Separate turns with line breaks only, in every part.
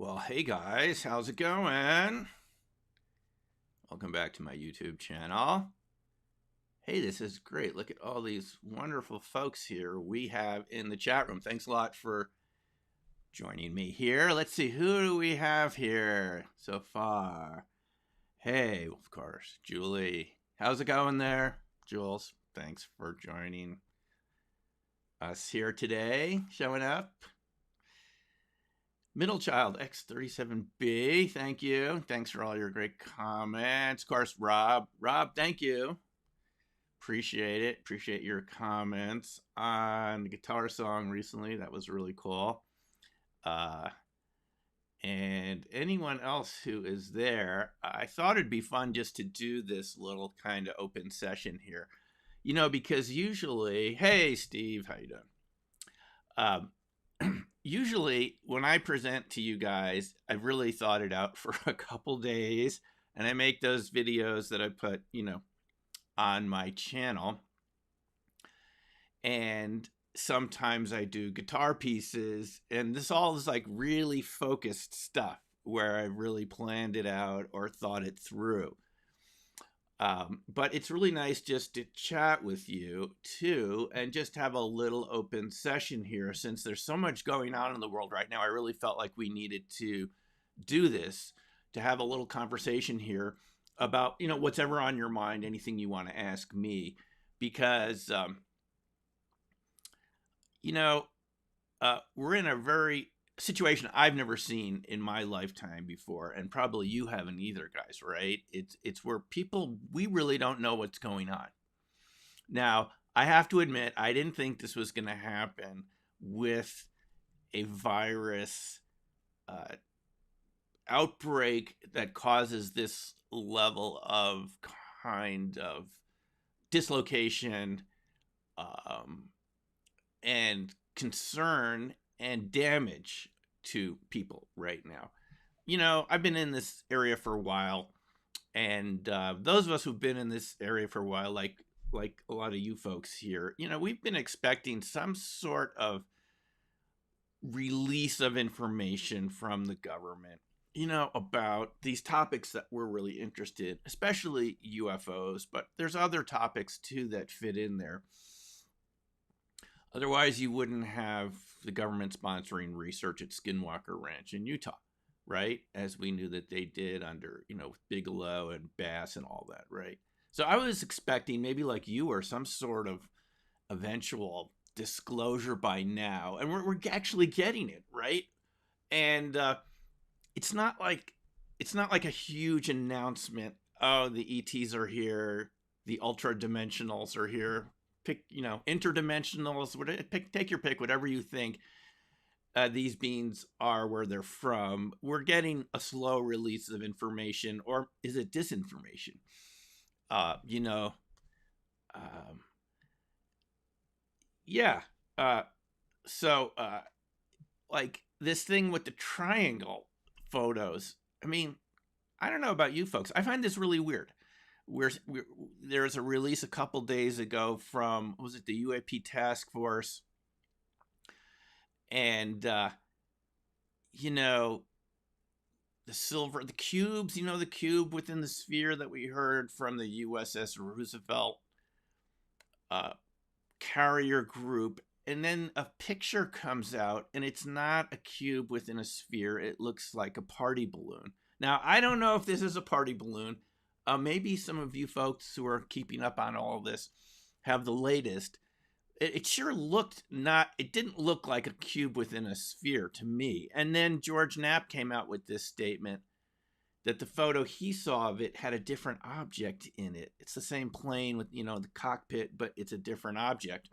Well, hey guys, how's it going? Welcome back to my YouTube channel. Hey, this is great. Look at all these wonderful folks here we have in the chat room. Thanks a lot for joining me here. Let's see, who do we have here so far? Hey, of course, Julie. How's it going there? Jules, thanks for joining us here today, showing up. Middle child X37B, thank you. Thanks for all your great comments. Of course, Rob, thank you. Appreciate it. Appreciate your comments on the guitar song recently. That was really cool. And anyone else who is there, I thought it'd be fun just to do this little kind of open session here. You know, because usually, hey, Steve, how you doing? Usually when I present to you guys, I've really thought it out for a couple days, and I make those videos that I put, on my channel. And sometimes I do guitar pieces, and this all is like really focused stuff where I really planned it out or thought it through. But it's really nice just to chat with you too, and just have a little open session here. Since there's so much going on in the world right now, I really felt like we needed to do this, to have a little conversation here about, what's ever on your mind, anything you want to ask me, because, we're in a very situation I've never seen in my lifetime before, and probably you haven't either, guys, right? It's where we really don't know what's going on. Now, I have to admit, I didn't think this was going to happen with a virus outbreak that causes this level of kind of dislocation and concern and damage to people right now. I've been in this area for a while, and those of us who've been in this area for a while, like a lot of you folks here, we've been expecting some sort of release of information from the government, about these topics that we're really interested in, especially UFOs, but there's other topics too that fit in there. Otherwise, you wouldn't have the government sponsoring research at Skinwalker Ranch in Utah, right? As we knew that they did under, Bigelow and Bass and all that, right? So I was expecting maybe like you or some sort of eventual disclosure by now, and we're actually getting it, right? And it's not like a huge announcement. Oh, the ETs are here, the ultra dimensionals are here. Pick, interdimensionals, take your pick, whatever you think these beings are, where they're from. We're getting a slow release of information, or is it disinformation? Yeah. So, like this thing with the triangle photos. I mean, I don't know about you folks. I find this really weird. There's a release a couple days ago from, was it the UAP task force? And, the cubes, the cube within the sphere that we heard from the USS Roosevelt carrier group. And then a picture comes out, and it's not a cube within a sphere. It looks like a party balloon. Now, I don't know if this is a party balloon. Maybe some of you folks who are keeping up on all of this have the latest. It sure it didn't look like a cube within a sphere to me. And then George Knapp came out with this statement that the photo he saw of it had a different object in it. It's the same plane with, the cockpit, but it's a different object.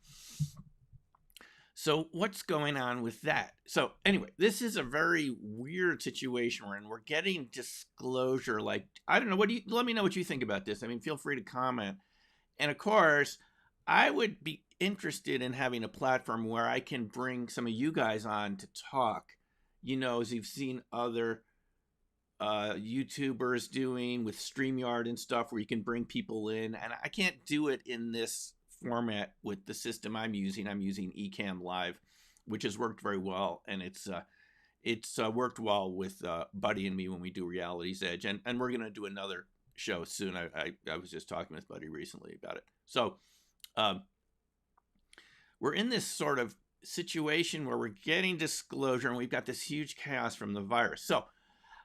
So what's going on with that? So anyway, this is a very weird situation we're in. We're getting disclosure. Like, I don't know. Let me know what you think about this. I mean, feel free to comment. And of course, I would be interested in having a platform where I can bring some of you guys on to talk, as you've seen other YouTubers doing with StreamYard and stuff, where you can bring people in. And I can't do it in this format with the system I'm using. I'm using Ecamm Live, which has worked very well, and It's worked well with Buddy and me when we do Reality's Edge, and we're gonna do another show soon. I was just talking with Buddy recently about it. So um, we're in this sort of situation where we're getting disclosure, and we've got this huge chaos from the virus. So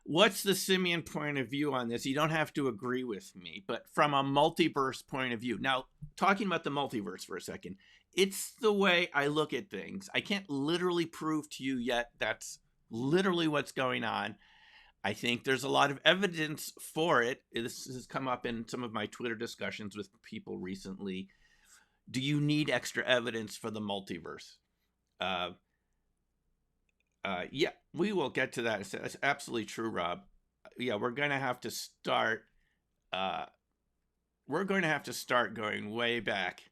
what's the Simeon point of view on this? You don't have to agree with me, but from a multiverse point of view. Now, talking about the multiverse for a second, it's the way I look at things. I can't literally prove to you yet that's literally what's going on. I think there's a lot of evidence for it. This has come up in some of my Twitter discussions with people recently. Do you need extra evidence for the multiverse? Yeah, we will get to that. It's absolutely true, Rob. Yeah, we're going to have to start. We're going to have to start going way back.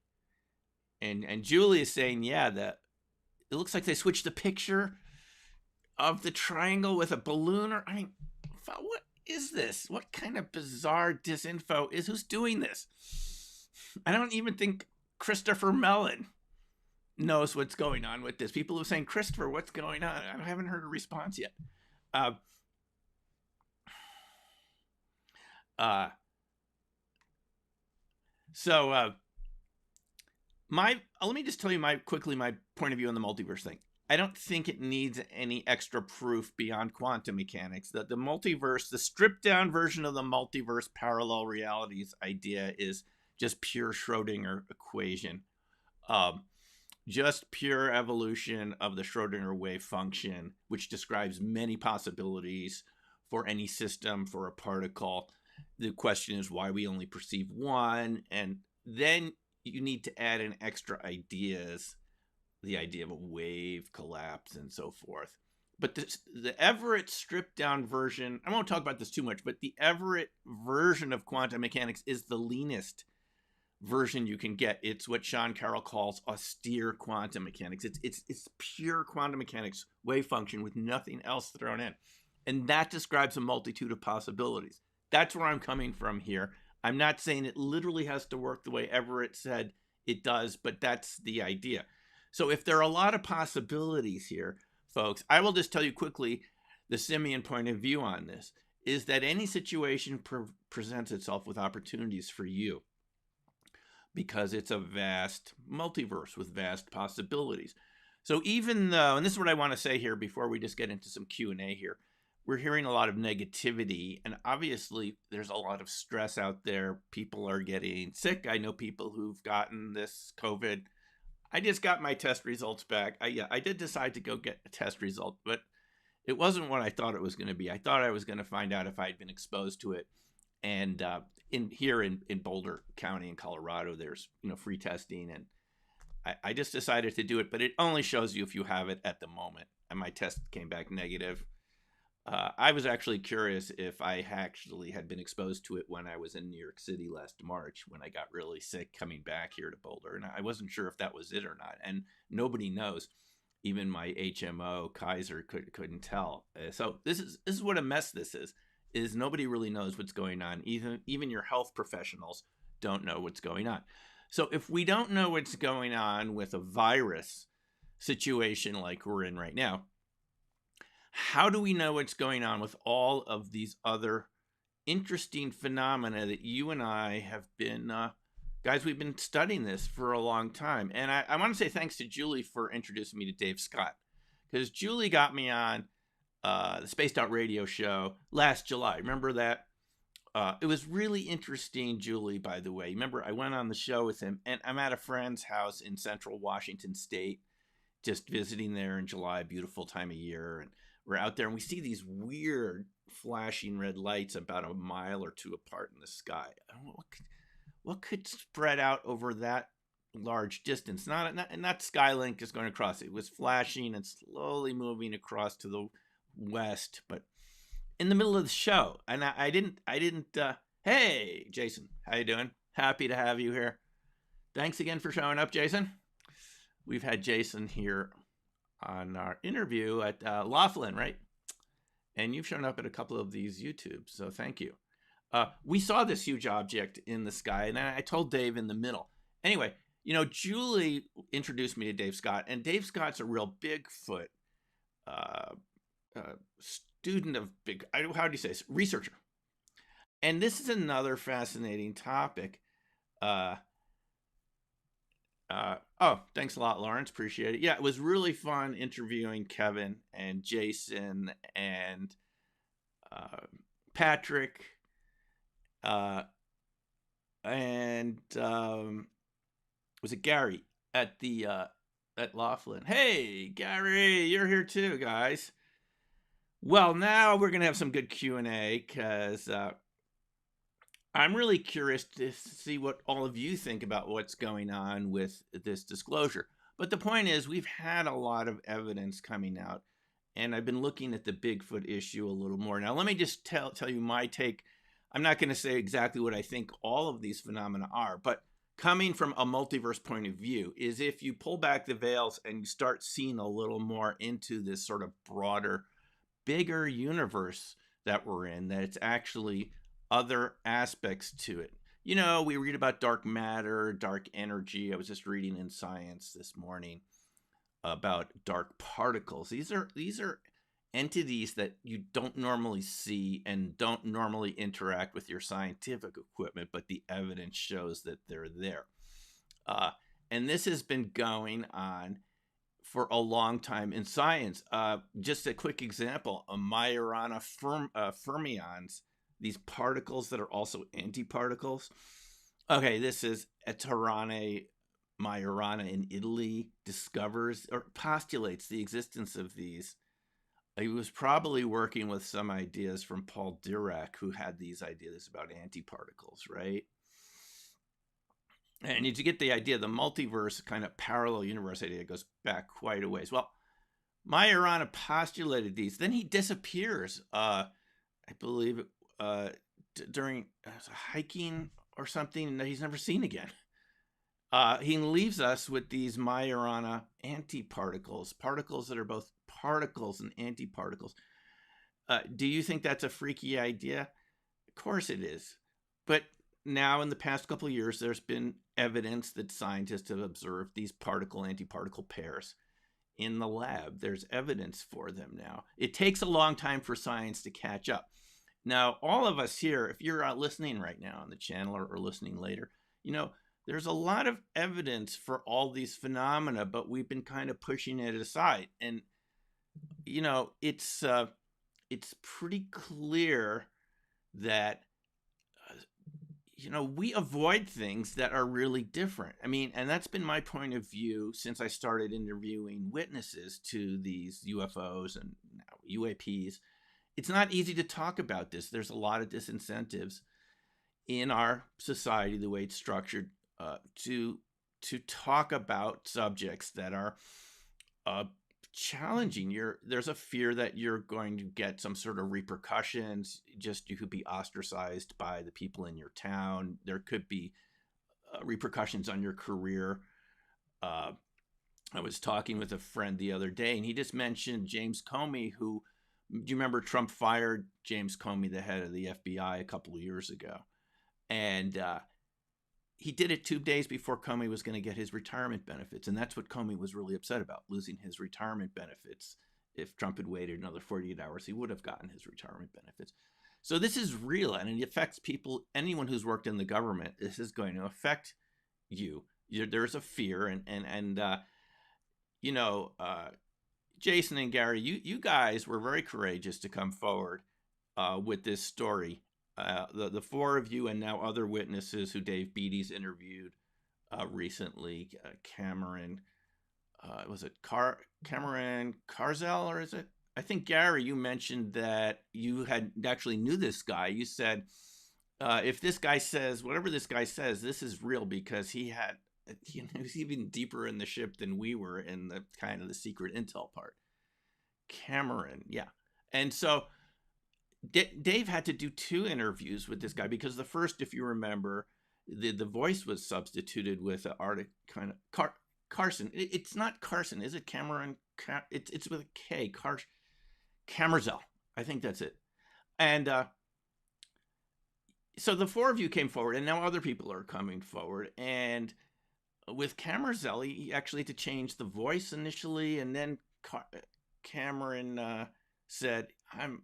And Julie is saying, yeah, that it looks like they switched the picture of the triangle with a balloon. Or I mean, what is this? What kind of bizarre disinfo is? Who's doing this? I don't even think Christopher Mellon knows what's going on with this. People are saying, Christopher, what's going on? I haven't heard a response yet. Let me just tell you my point of view on the multiverse thing. I don't think it needs any extra proof beyond quantum mechanics. That the multiverse, the stripped down version of the multiverse parallel realities idea is just pure Schrodinger equation. Just pure evolution of the Schrodinger wave function, which describes many possibilities for any system, for a particle. The question is why we only perceive one, and then you need to add in extra ideas, the idea of a wave collapse and so forth. But the Everett stripped down version, I won't talk about this too much, but the Everett version of quantum mechanics is the leanest version you can get. It's what Sean Carroll calls austere quantum mechanics. It's pure quantum mechanics wave function with nothing else thrown in. And that describes a multitude of possibilities. That's where I'm coming from here. I'm not saying it literally has to work the way Everett said it does, but that's the idea. So if there are a lot of possibilities here, folks, I will just tell you quickly the Simeon point of view on this is that any situation presents itself with opportunities for you because it's a vast multiverse with vast possibilities. So even though, and this is what I want to say here before we just get into some Q&A here, we're hearing a lot of negativity, and obviously there's a lot of stress out there. People are getting sick. I know people who've gotten this COVID. I just got my test results back. I did decide to go get a test result, but it wasn't what I thought it was going to be. I thought I was going to find out if I'd been exposed to it. And in Boulder County in Colorado, there's free testing, and I just decided to do it. But it only shows you if you have it at the moment. And my test came back negative. I was actually curious if I actually had been exposed to it when I was in New York City last March, when I got really sick coming back here to Boulder. And I wasn't sure if that was it or not. And nobody knows. Even my HMO, Kaiser, couldn't tell. So this is what a mess this is nobody really knows what's going on. Even your health professionals don't know what's going on. So if we don't know what's going on with a virus situation like we're in right now, how do we know what's going on with all of these other interesting phenomena that you and I have been, guys, we've been studying this for a long time. And I want to say thanks to Julie for introducing me to Dave Scott, because Julie got me on the Spaced Out Radio show last July. Remember that? It was really interesting, Julie, by the way. Remember, I went on the show with him, and I'm at a friend's house in central Washington State, just visiting there in July, beautiful time of year. And we're out there, and we see these weird flashing red lights about a mile or two apart in the sky. I don't know, what could spread out over that large distance? Not Skylink is going across. It was flashing and slowly moving across to the west, but in the middle of the show. And I didn't hey, Jason, how you doing? Happy to have you here. Thanks again for showing up, Jason. We've had Jason here on our interview at Laughlin, right? And you've shown up at a couple of these YouTubes, so thank you. We saw this huge object in the sky, and I told Dave in the middle. Anyway, Julie introduced me to Dave Scott, and Dave Scott's a real Bigfoot student of how do you say this? Researcher. And this is another fascinating topic. Uh, oh, thanks a lot, Lawrence. Appreciate it. Yeah, it was really fun interviewing Kevin and Jason and Patrick uh, and was it Gary at the at Laughlin? Hey, Gary, you're here too, guys. Well, now we're gonna have some good Q&A because I'm really curious to see what all of you think about what's going on with this disclosure. But the point is, we've had a lot of evidence coming out, and I've been looking at the Bigfoot issue a little more. Now, let me just tell you my take. I'm not going to say exactly what I think all of these phenomena are, but coming from a multiverse point of view is if you pull back the veils and you start seeing a little more into this sort of broader, bigger universe that we're in, that it's actually other aspects to it. You know, we read about dark matter, dark energy. I was just reading in Science this morning about dark particles. These are entities that you don't normally see and don't normally interact with your scientific equipment, but the evidence shows that they're there. And this has been going on for a long time in science. Just a quick example, Majorana fermions, these particles that are also antiparticles. Okay, this is Eterane Majorana in Italy discovers or postulates the existence of these. He was probably working with some ideas from Paul Dirac, who had these ideas about antiparticles, right? And you get the idea, the multiverse kind of parallel universe idea goes back quite a ways. Well, Majorana postulated these. Then he disappears, I believe, during hiking or something, and he's never seen again. He leaves us with these Majorana antiparticles, particles that are both particles and antiparticles. Do you think that's a freaky idea? Of course it is. But now in the past couple of years, there's been evidence that scientists have observed these particle-antiparticle pairs in the lab. There's evidence for them now. It takes a long time for science to catch up. Now, all of us here, if you're listening right now on the channel or listening later, you know, there's a lot of evidence for all these phenomena, but we've been kind of pushing it aside. And, you know, it's pretty clear that, you know, we avoid things that are really different. I mean, and that's been my point of view since I started interviewing witnesses to these UFOs and now UAPs. It's not easy to talk about this. There's a lot of disincentives in our society, the way it's structured, to talk about subjects that are challenging. There's a fear that you're going to get some sort of repercussions. Just you could be ostracized by the people in your town. There could be repercussions on your career. I was talking with a friend the other day, and he just mentioned James Comey, who, do you remember Trump fired James Comey, the head of the FBI, a couple of years ago? And he did it 2 days before Comey was going to get his retirement benefits. And that's what Comey was really upset about, losing his retirement benefits. If Trump had waited another 48 hours, he would have gotten his retirement benefits. So this is real, and it affects people, anyone who's worked in the government. This is going to affect you. There's a fear, and you know, Jason and Gary, you guys were very courageous to come forward with this story. The four of you and now other witnesses who Dave Beatty's interviewed recently, Cameron, was it Cameron Carzell, or is it? I think, Gary, you mentioned that you had actually knew this guy. You said, if this guy says, whatever this guy says, this is real, because he was even deeper in the ship than we were in the kind of the secret intel part. Cameron, yeah. And so Dave had to do 2 interviews with this guy, because the first, if you remember, the voice was substituted with an Arctic kind of Carson. It's not Carson, is it? Cameron? It's with a K. Camerzell. I think that's it. And so the 4 of you came forward, and now other people are coming forward. And with Camerzell, he actually had to change the voice initially, and then Cameron said, I'm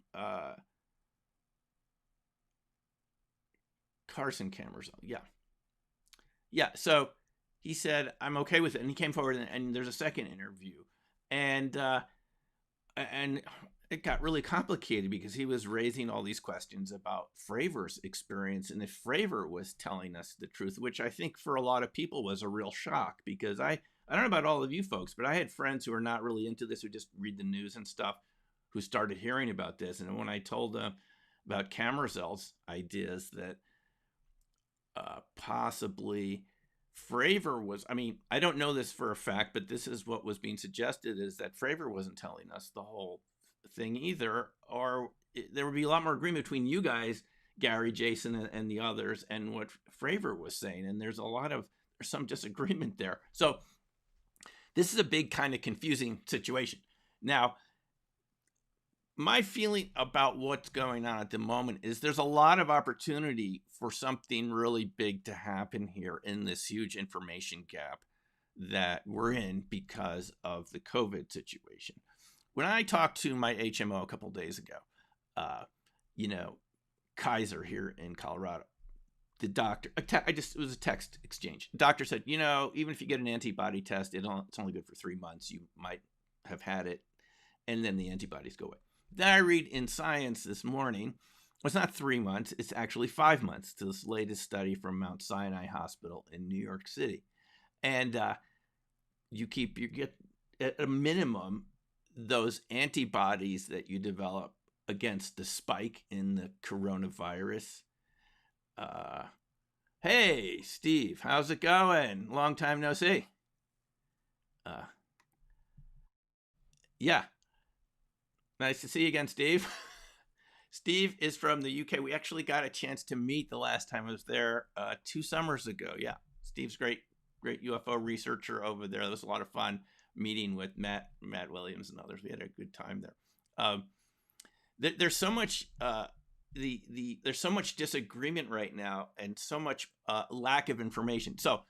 Carson cameras. Yeah. So he said, I'm okay with it. And he came forward, and there's a second interview. And it got really complicated because he was raising all these questions about Fravor's experience and if Fravor was telling us the truth, which I think for a lot of people was a real shock, because I don't know about all of you folks, but I had friends who are not really into this, who just read the news and stuff, who started hearing about this. And when I told them about Camazel's ideas that possibly Fravor was, I mean, I don't know this for a fact, but this is what was being suggested, is that Fravor wasn't telling us the whole thing either, or there would be a lot more agreement between you guys, Gary, Jason, and the others, and what Fravor was saying. And there's some disagreement there. So this is a big kind of confusing situation. Now, my feeling about what's going on at the moment is there's a lot of opportunity for something really big to happen here in this huge information gap that we're in because of the COVID situation. When I talked to my HMO a couple of days ago, Kaiser here in Colorado, the doctor, it was a text exchange. The doctor said, even if you get an antibody test, it's only good for 3 months. You might have had it, and then the antibodies go away. Then I read in Science this morning, it's not 3 months, it's actually 5 months, to this latest study from Mount Sinai Hospital in New York City. And you get at a minimum those antibodies that you develop against the spike in the coronavirus. Hey, Steve, how's it going? Long time no see. Yeah. Nice to see you again, Steve. Steve is from the UK. We actually got a chance to meet the last time I was there 2 summers ago. Yeah, Steve's great UFO researcher over there. It was a lot of fun meeting with Matt Williams and others. We had a good time there. There's so much there's so much disagreement right now, and so much lack of information. So,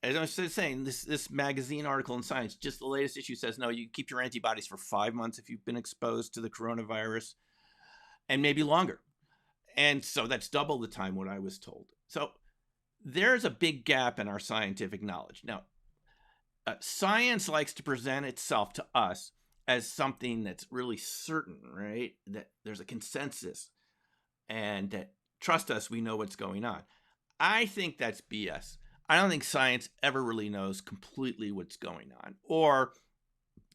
as I was saying, this magazine article in Science, just the latest issue, says, no, you keep your antibodies for 5 months if you've been exposed to the coronavirus, and maybe longer. And so that's double the time what I was told. So there's a big gap in our scientific knowledge. Now, science likes to present itself to us as something that's really certain, right? That there's a consensus, and that, trust us, we know what's going on. I think that's BS. I don't think science ever really knows completely what's going on, or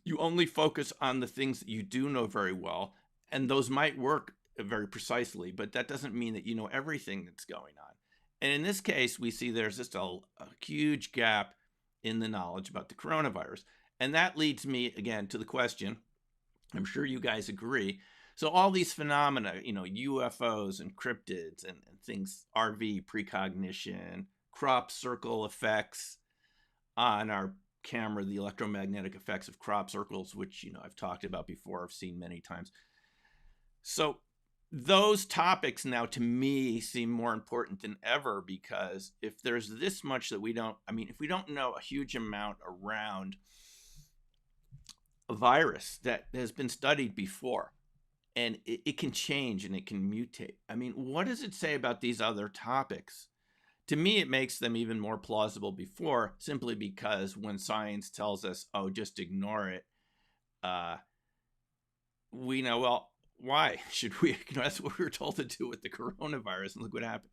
you only focus on the things that you do know very well, and those might work very precisely, but that doesn't mean that you know everything that's going on. And in this case, we see there's just a huge gap in the knowledge about the coronavirus. And that leads me again to the question, I'm sure you guys agree. So all these phenomena, UFOs and cryptids and things, RV, precognition, crop circle effects on our camera, the electromagnetic effects of crop circles, which, I've talked about before, I've seen many times. So those topics now, to me, seem more important than ever, because if there's this much that if we don't know a huge amount around a virus that has been studied before, and it can change and it can mutate. What does it say about these other topics? To me, it makes them even more plausible before, simply because when science tells us, oh, just ignore it, we know, well, why should we ignore? That's what we were told to do with the coronavirus, and look what happened.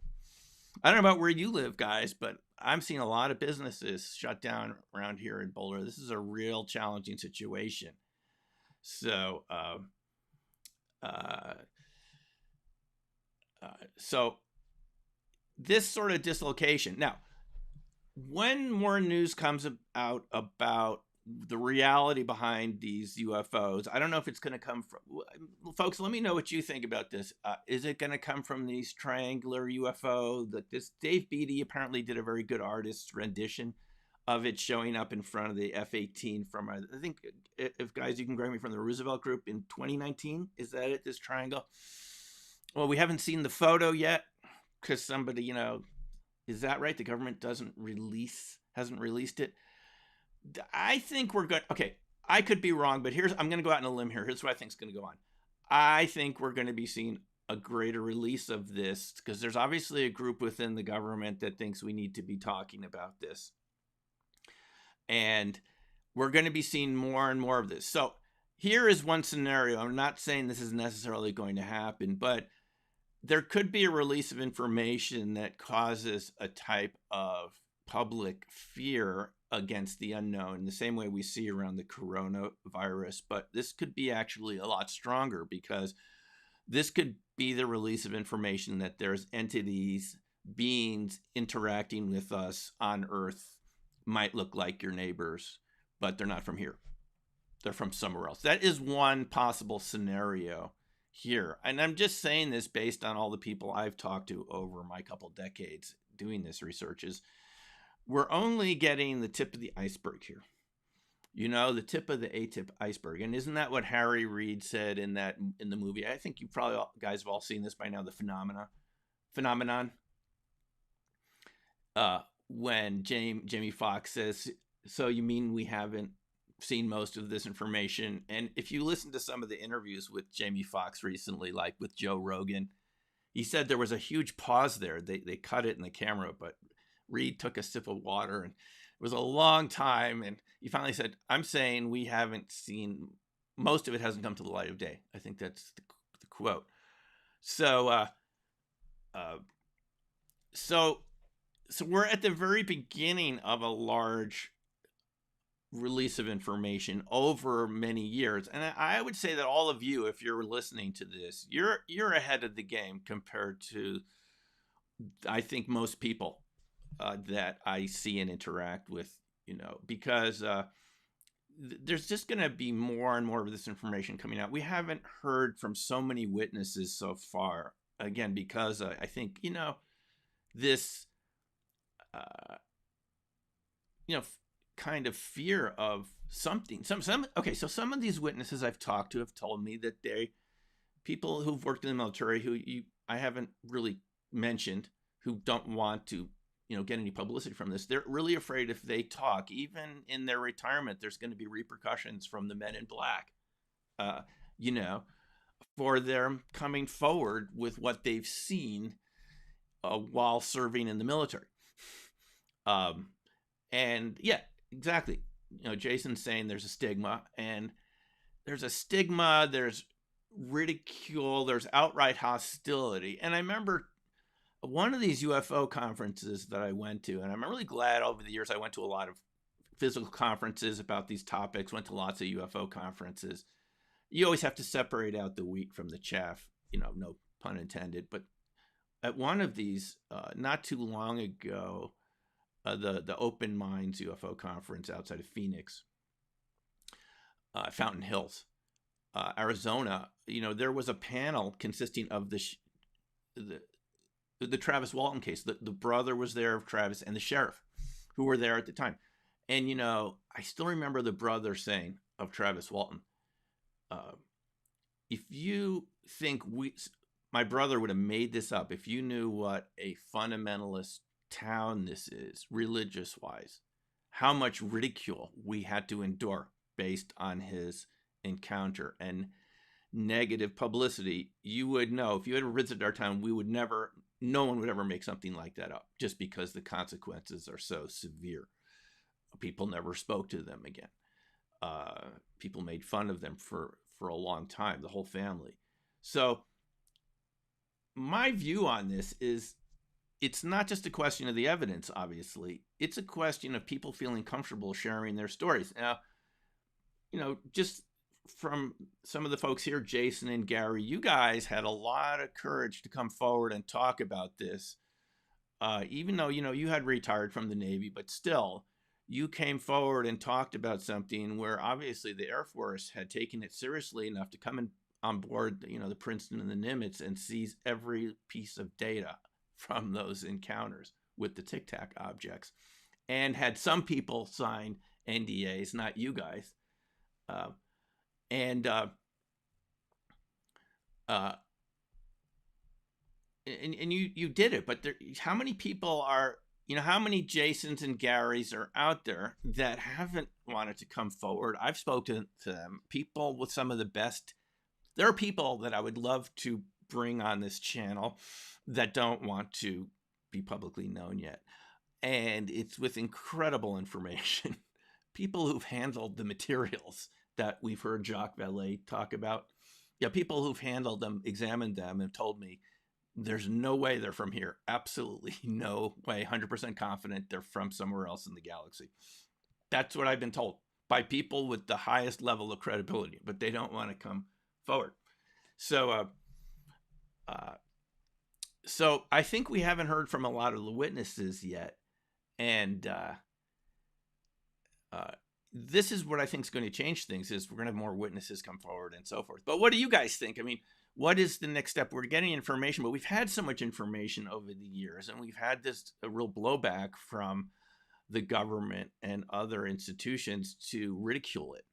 I don't know about where you live, guys, but I'm seeing a lot of businesses shut down around here in Boulder. This is a real challenging situation. So, so this sort of dislocation. Now, when more news comes out about the reality behind these UFOs, I don't know if it's going to come from, folks, let me know what you think about this. Is it going to come from these triangular UFO? This Dave Beatty apparently did a very good artist's rendition of it, showing up in front of the F-18 from, I think, if guys, you can correct me, from the Roosevelt Group in 2019. Is that it, this triangle? Well, we haven't seen the photo yet, because somebody, is that right? The government hasn't released it. I think we're good. Okay, I could be wrong, but I'm going to go out on a limb here. Here's what I think is going to go on. I think we're going to be seeing a greater release of this because there's obviously a group within the government that thinks we need to be talking about this. And we're going to be seeing more and more of this. So here is one scenario. I'm not saying this is necessarily going to happen, but there could be a release of information that causes a type of public fear against the unknown, the same way we see around the coronavirus. But this could be actually a lot stronger because this could be the release of information that there's entities, beings interacting with us on Earth, might look like your neighbors, but they're not from here. They're from somewhere else. That is one possible scenario here. And I'm just saying this based on all the people I've talked to over my couple decades doing this research. Is we're only getting the tip of the iceberg here. You know, the tip of the ATIP iceberg. And isn't that what Harry Reid said in the movie? I think you probably guys have all seen this by now, the phenomenon. When Jamie Foxx says, so you mean we haven't seen most of this information? And if you listen to some of the interviews with Jamie Foxx recently, like with Joe Rogan, he said there was a huge pause there. They cut it in the camera, but Reed took a sip of water, and it was a long time. And he finally said, I'm saying we haven't seen, most of it hasn't come to the light of day. I think that's the quote. So we're at the very beginning of a large release of information over many years. And I would say that all of you, if you're listening to this, you're ahead of the game compared to, I think, most people that I see and interact with, you know, because there's just going to be more and more of this information coming out. We haven't heard from so many witnesses so far, again, because I think, you know, this, you know, kind of fear of something. Okay, so some of these witnesses I've talked to have told me that people who've worked in the military I haven't really mentioned, who don't want to, you know, get any publicity from this. They're really afraid if they talk, even in their retirement, there's going to be repercussions from the men in black, you know, for them coming forward with what they've seen while serving in the military. And yeah, exactly. You know, Jason's saying there's a stigma, and there's a stigma, there's ridicule, there's outright hostility. And I remember one of these UFO conferences that I went to, and I'm really glad over the years I went to a lot of physical conferences about these topics, went to lots of UFO conferences. You always have to separate out the wheat from the chaff, you know, no pun intended. But at one of these, not too long ago, the Open Minds UFO conference outside of Phoenix, Fountain Hills, Arizona, you know, there was a panel consisting of the Travis Walton case. The brother was there of Travis and the sheriff who were there at the time. And, you know, I still remember the brother saying of Travis Walton, if you think my brother would have made this up, if you knew what a fundamentalist town this is, religious wise, how much ridicule we had to endure based on his encounter and negative publicity, you would know. If you had visited our town, no one would ever make something like that up, just because the consequences are so severe. People never spoke to them again. People made fun of them for a long time, the whole family. So my view on this is, it's not just a question of the evidence, obviously. It's a question of people feeling comfortable sharing their stories. Now, you know, just from some of the folks here, Jason and Gary, you guys had a lot of courage to come forward and talk about this. Even though, you know, you had retired from the Navy, but still, you came forward and talked about something where obviously the Air Force had taken it seriously enough to come on board, you know, the Princeton and the Nimitz and seize every piece of data from those encounters with the Tic Tac objects, and had some people sign NDAs, not you guys. And you did it, but how many people are, you know, how many Jasons and Garys are out there that haven't wanted to come forward? I've spoken to them, people with some of the best There are people that I would love to bring on this channel that don't want to be publicly known yet. And it's with incredible information. People who've handled the materials that we've heard Jacques Vallée talk about. Yeah, people who've handled them, examined them, and told me there's no way they're from here. Absolutely no way. 100% confident they're from somewhere else in the galaxy. That's what I've been told by people with the highest level of credibility, but they don't want to come forward. So, so I think we haven't heard from a lot of the witnesses yet, and this is what I think is going to change things. Is we're going to have more witnesses come forward and so forth. But what do you guys think? I mean, what is the next step? We're getting information, but we've had so much information over the years, and we've had this a real blowback from the government and other institutions to ridicule it.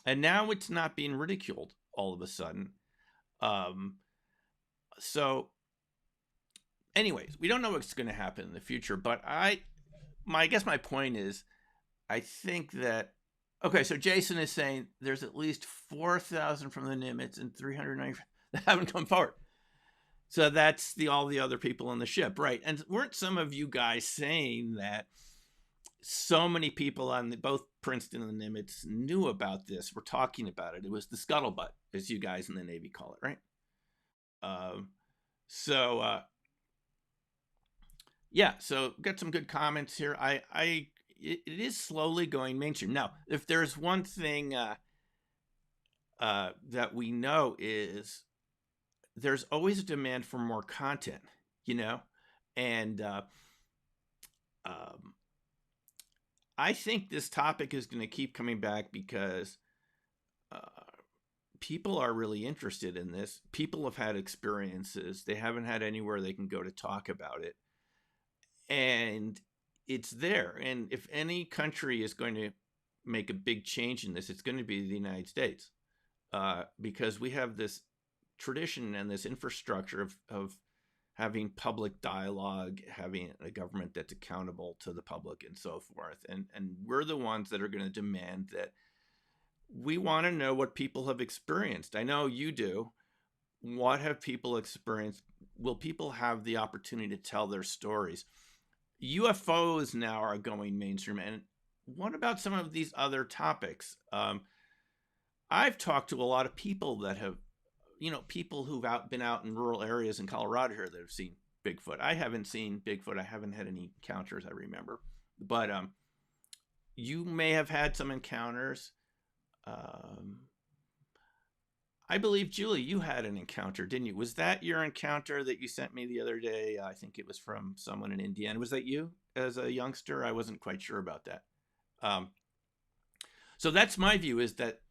And now it's not being ridiculed all of a sudden. So anyways, we don't know what's going to happen in the future, but I guess my point is, I think that, okay, so Jason is saying there's at least 4,000 from the Nimitz and 390 that haven't come forward. So that's all the other people on the ship, right? And weren't some of you guys saying that so many people on both Princeton and the Nimitz knew about this, were talking about it? It was the scuttlebutt, as you guys in the Navy call it, right? Yeah, so got some good comments here. It is slowly going mainstream. Now, if there's one thing that we know is there's always a demand for more content, you know? And I think this topic is going to keep coming back because people are really interested in this. People have had experiences. They haven't had anywhere they can go to talk about it. And it's there. And if any country is going to make a big change in this, it's going to be the United States, because we have this tradition and this infrastructure of having public dialogue, having a government that's accountable to the public and so forth. And we're the ones that are going to demand that. We want to know what people have experienced. I know you do. What have people experienced? Will people have the opportunity to tell their stories? UFOs now are going mainstream. And what about some of these other topics? I've talked to a lot of people that have, people who've been out in rural areas in Colorado here that have seen Bigfoot. I haven't seen Bigfoot. I haven't had any encounters, I remember. But you may have had some encounters. I believe, Julie, you had an encounter, didn't you? Was that your encounter that you sent me the other day? I think it was from someone in Indiana. Was that you as a youngster? I wasn't quite sure about that. So that's my view, is that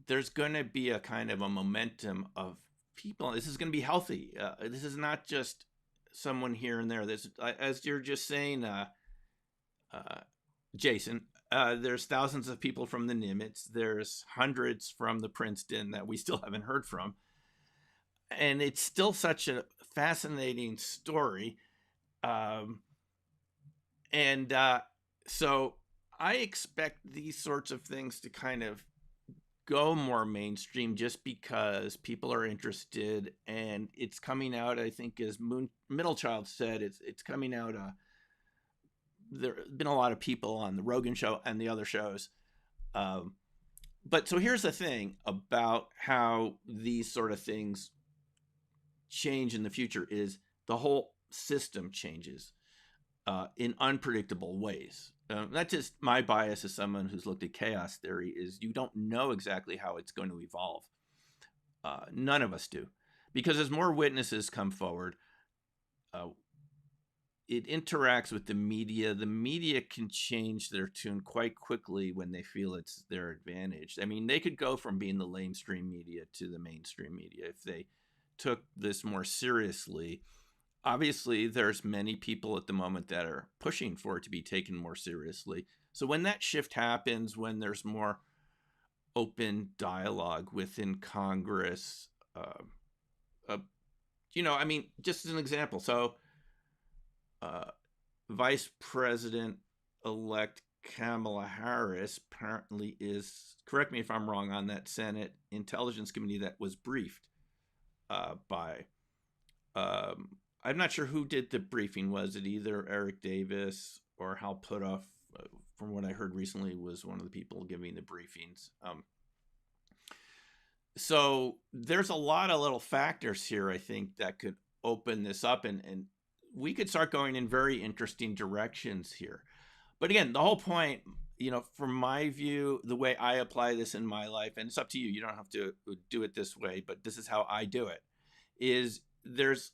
there's going to be a kind of a momentum of people. This is going to be healthy. This is not just someone here and there. This, as you're just saying, Jason, there's thousands of people from the Nimitz. There's hundreds from the Princeton that we still haven't heard from. And it's still such a fascinating story. So I expect these sorts of things to kind of go more mainstream just because people are interested, and it's coming out, I think, as Middlechild said, it's coming out. There have been a lot of people on the Rogan show and the other shows. But so here's the thing about how these sort of things change in the future is the whole system changes in unpredictable ways. That's just my bias as someone who's looked at chaos theory, is you don't know exactly how it's going to evolve. None of us do. Because as more witnesses come forward, it interacts with the media. The media can change their tune quite quickly when they feel it's their advantage. I mean, they could go from being the lamestream media to the mainstream media if they took this more seriously. Obviously, there's many people at the moment that are pushing for it to be taken more seriously. So when that shift happens, when there's more open dialogue within Congress, I mean, just as an example, so Vice President-elect Kamala Harris apparently is, correct me if I'm wrong, on that Senate Intelligence Committee that was briefed by I'm not sure who did the briefing. Was it either Eric Davis or Hal Puthoff? From what I heard recently, was one of the people giving the briefings. So there's a lot of little factors here, I think, that could open this up, and we could start going in very interesting directions here. But again, the whole point, from my view, the way I apply this in my life, and it's up to you, you don't have to do it this way, but this is how I do it, is there's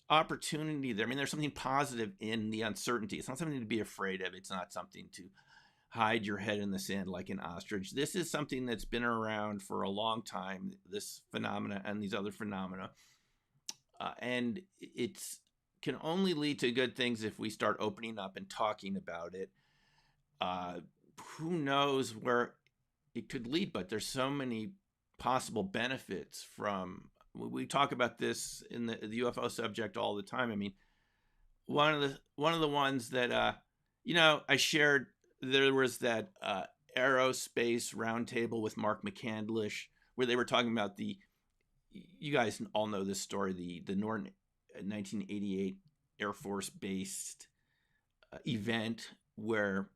opportunity there. I mean, there's something positive in the uncertainty. It's not something to be afraid of. It's not something to hide your head in the sand like an ostrich. This is something that's been around for a long time, this phenomena and these other phenomena. And it's can only lead to good things if we start opening up and talking about it. Who knows where it could lead, but there's so many possible benefits from. We talk about this in the UFO subject all the time. I mean, one of the ones that I shared, there was that aerospace roundtable with Mark McCandlish where they were talking about you guys all know this story, the Norton 1988 Air Force based event where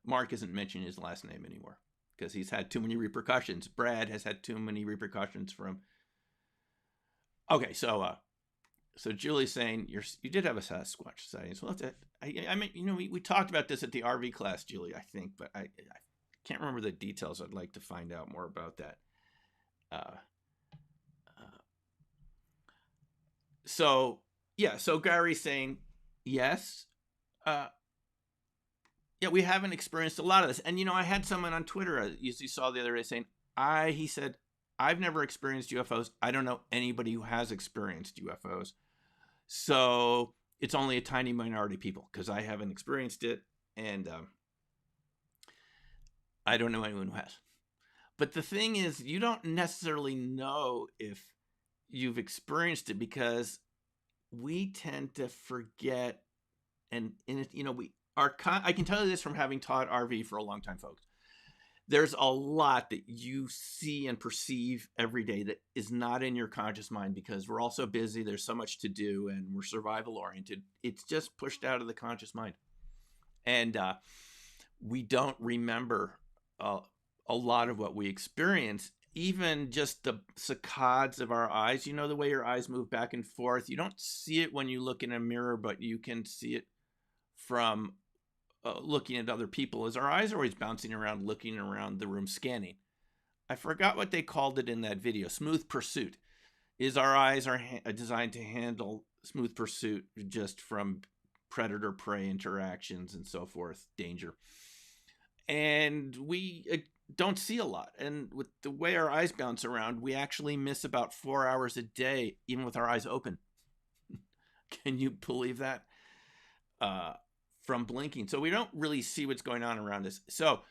Mark isn't mentioning his last name anymore because he's had too many repercussions. Brad has had too many repercussions from. Okay, so Julie's saying you did have a Sasquatch sighting. So I mean, we talked about this at the RV class, Julie, I think, but I can't remember the details. I'd like to find out more about that. So Gary's saying yes. Yeah, we haven't experienced a lot of this. And, I had someone on Twitter, you saw the other day, saying, he said, I've never experienced UFOs. I don't know anybody who has experienced UFOs. So it's only a tiny minority of people because I haven't experienced it. And I don't know anyone who has. But the thing is, you don't necessarily know if you've experienced it because we tend to forget. And I can tell you this from having taught RV for a long time, folks. There's a lot that you see and perceive every day that is not in your conscious mind because we're all so busy. There's so much to do and we're survival oriented. It's just pushed out of the conscious mind. And we don't remember a lot of what we experience, even just the saccades of our eyes. The way your eyes move back and forth. You don't see it when you look in a mirror, but you can see it from looking at other people, as our eyes are always bouncing around, looking around the room, scanning. I forgot what they called it in that video. Smooth pursuit. Is our eyes are designed to handle smooth pursuit just from predator-prey interactions and so forth, danger. And we don't see a lot. And with the way our eyes bounce around, we actually miss about 4 hours a day, even with our eyes open. Can you believe that? From blinking. So we don't really see what's going on around us. So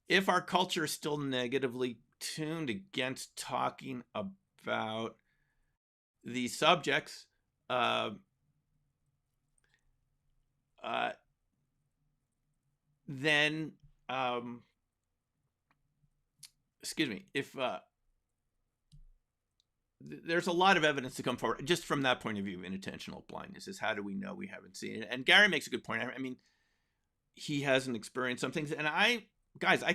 if our culture is still negatively tuned against talking about these subjects, then excuse me, if there's a lot of evidence to come forward just from that point of view. Inattentional blindness is how do we know we haven't seen it? And Gary makes a good point. I mean, he hasn't experienced some things. And I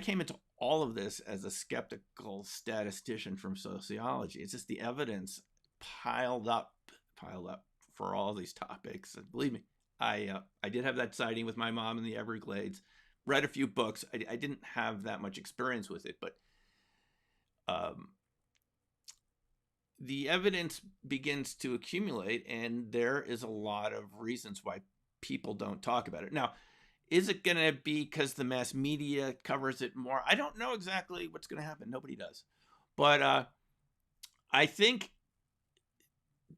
came into all of this as a skeptical statistician from sociology. It's just the evidence piled up for all these topics. And believe me, I did have that sighting with my mom in the Everglades, read a few books. I didn't have that much experience with it, but the evidence begins to accumulate, and there is a lot of reasons why people don't talk about it. Now, is it going to be because the mass media covers it more? I don't know exactly what's going to happen. Nobody does. But I think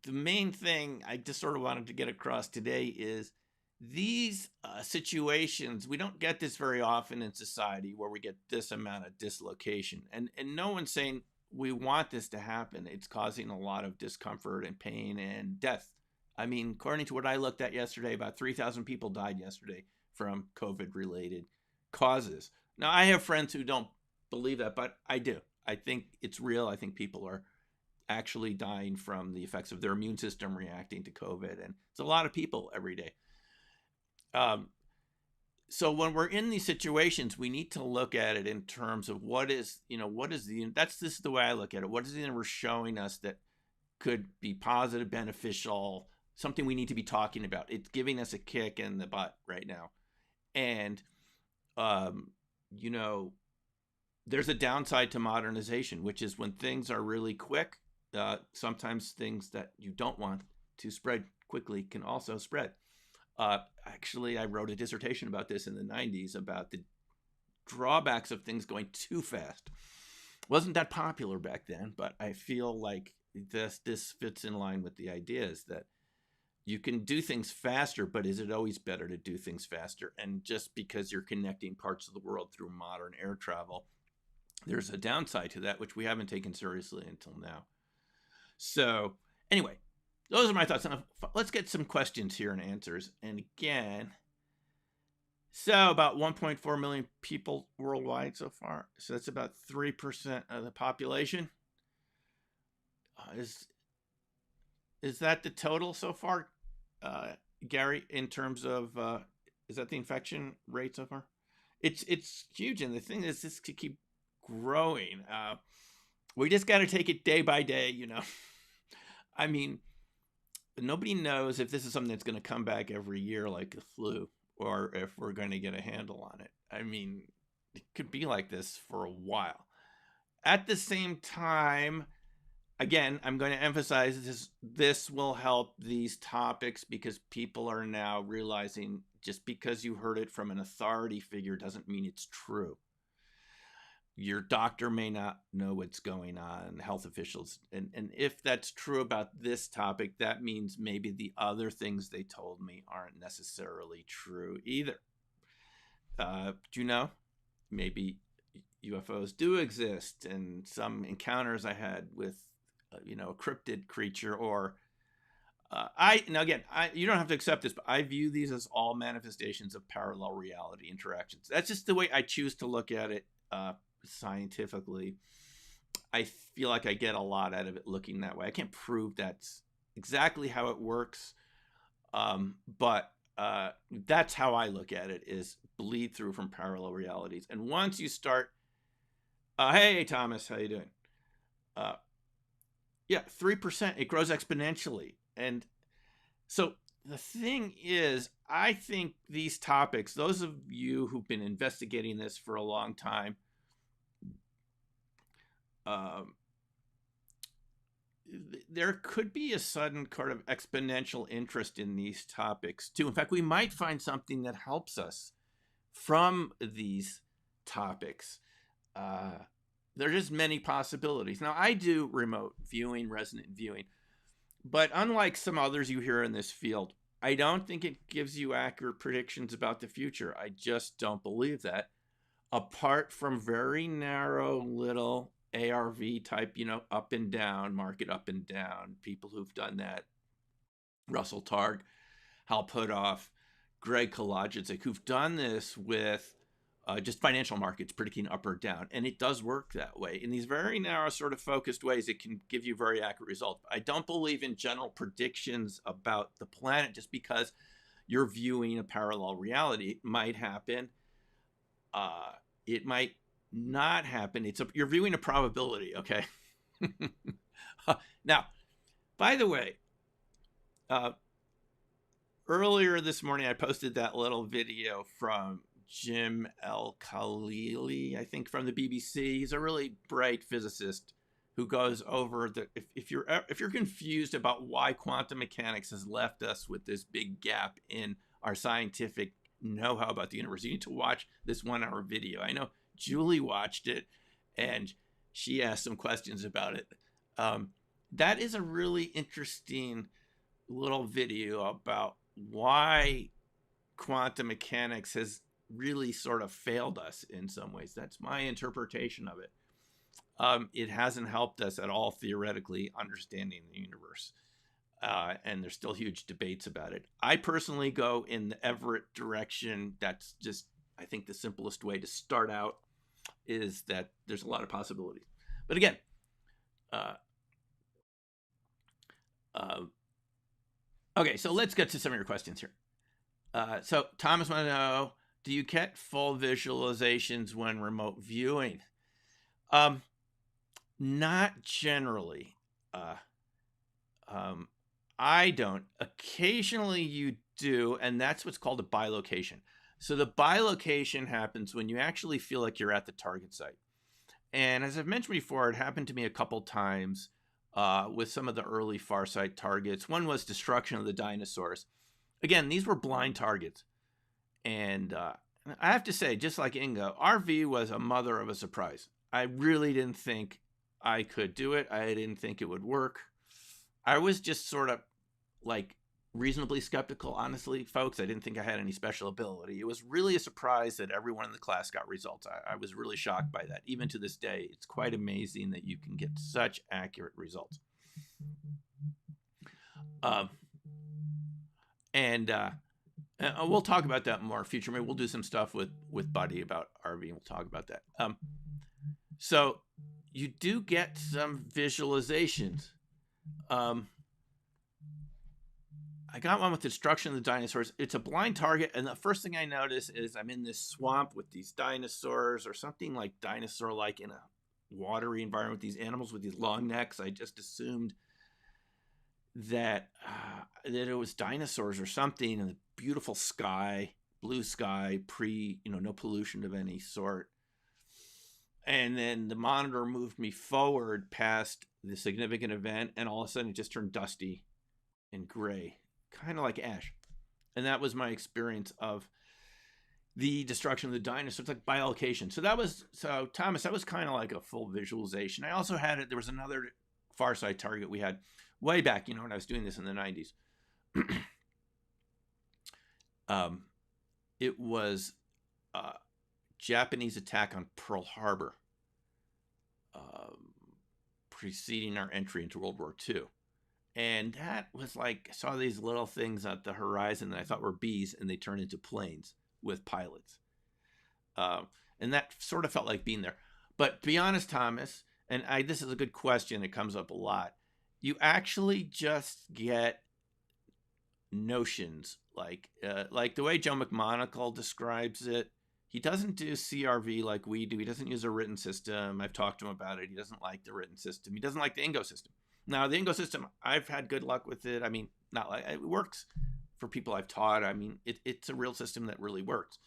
the main thing I just sort of wanted to get across today is these situations, we don't get this very often in society where we get this amount of dislocation. And no one's saying we want this to happen. It's causing a lot of discomfort and pain and death. I mean, according to what I looked at yesterday, about 3,000 people died yesterday from COVID-related causes. Now, I have friends who don't believe that, but I do. I think it's real. I think people are actually dying from the effects of their immune system reacting to COVID. And it's a lot of people every day. So when we're in these situations, we need to look at it in terms of what is this is the way I look at it. What is the universe showing us that could be positive, beneficial, something we need to be talking about? It's giving us a kick in the butt right now. And, there's a downside to modernization, which is when things are really quick, sometimes things that you don't want to spread quickly can also spread. Actually, I wrote a dissertation about this in the 90s about the drawbacks of things going too fast. Wasn't that popular back then, but I feel like this fits in line with the ideas that you can do things faster, but is it always better to do things faster? And just because you're connecting parts of the world through modern air travel, there's a downside to that, which we haven't taken seriously until now. So anyway, those are my thoughts. Let's get some questions here and answers. And again, so about 1.4 million people worldwide so far. So that's about 3% of the population. Is that the total so far, Gary, in terms of, is that the infection rate so far? It's huge. And the thing is, this could keep growing. We just got to take it day by day, I mean, nobody knows if this is something that's going to come back every year like the flu, or if we're going to get a handle on it. I mean, it could be like this for a while. At the same time, again, I'm going to emphasize this will help these topics because people are now realizing just because you heard it from an authority figure doesn't mean it's true. Your doctor may not know what's going on, health officials. And if that's true about this topic, that means maybe the other things they told me aren't necessarily true either. Do you know? Maybe UFOs do exist, and some encounters I had with, a cryptid creature, or you don't have to accept this, but I view these as all manifestations of parallel reality interactions. That's just the way I choose to look at it. Scientifically, I feel like I get a lot out of it looking that way. I can't prove that's exactly how it works, but that's how I look at it, is bleed through from parallel realities. And once you start, hey Thomas, how you doing? 3%, it grows exponentially. And so the thing is, I think these topics, those of you who've been investigating this for a long time, there could be a sudden kind of exponential interest in these topics too. In fact, we might find something that helps us from these topics. There's just many possibilities. Now, I do remote viewing, resonant viewing, but unlike some others you hear in this field, I don't think it gives you accurate predictions about the future. I just don't believe that. Apart from very narrow little ARV type, up and down, market up and down, people who've done that, Russell Targ, Hal Puthoff, Greg Kolodziejczyk, who've done this with just financial markets predicting up or down. And it does work that way. In these very narrow sort of focused ways, it can give you very accurate results. I don't believe in general predictions about the planet just because you're viewing a parallel reality. It might happen. It might not happen. You're viewing a probability, okay? Now, by the way, earlier this morning, I posted that little video from Jim El-Khalili, I think, from the BBC. He's a really bright physicist who goes over if you're confused about why quantum mechanics has left us with this big gap in our scientific know-how about the universe, you need to watch this 1-hour video. I know Julie watched it and she asked some questions about it. That is a really interesting little video about why quantum mechanics has really sort of failed us in some ways. That's my interpretation of it. It hasn't helped us at all theoretically understanding the universe. And there's still huge debates about it. I personally go in the Everett direction. That's just, I think, the simplest way to start out, is that there's a lot of possibilities. But again, Uh, okay, so let's get to some of your questions here. So Thomas wants to know, do you get full visualizations when remote viewing? Not generally. Uh, I don't. Occasionally you do, and that's what's called a bilocation. So the bilocation happens when you actually feel like you're at the target site. And as I've mentioned before, it happened to me a couple times with some of the early Farsight targets. One was destruction of the dinosaurs. Again, these were blind targets. And I have to say, just like Ingo, RV was a mother of a surprise. I really didn't think I could do it. I didn't think it would work. I was just sort of like reasonably skeptical, honestly, folks. I didn't think I had any special ability. It was really a surprise that everyone in the class got results. I was really shocked by that. Even to this day, it's quite amazing that you can get such accurate results. And we'll talk about that more in future. Maybe we'll do some stuff with Buddy about RV, and we'll talk about that. So you do get some visualizations. I got one with destruction of the dinosaurs. It's a blind target, and the first thing I notice is I'm in this swamp with these dinosaurs or something like dinosaur-like in a watery environment with these animals with these long necks. I just assumed that it was dinosaurs or something, and the beautiful sky, blue sky, no pollution of any sort. And then the monitor moved me forward past the significant event, and all of a sudden it just turned dusty and gray, kind of like ash. And that was my experience of the destruction of the dinosaurs, like bilocation. So Thomas, that was kind of like a full visualization. I also had there was another Farsight target we had way back, when I was doing this in the 90s. It was Japanese attack on Pearl Harbor, preceding our entry into World War II. And that was like, I saw these little things at the horizon that I thought were bees, and they turned into planes with pilots. And that sort of felt like being there. But to be honest, Thomas, and this is a good question, it comes up a lot. You actually just get notions, like the way Joe McMonagle describes it. He doesn't do CRV like we do. He doesn't use a written system. I've talked to him about it. He doesn't like the written system. He doesn't like the Ingo system. Now, the Ingo system, I've had good luck with it. I mean, not like it works for people I've taught. I mean, it's a real system that really works.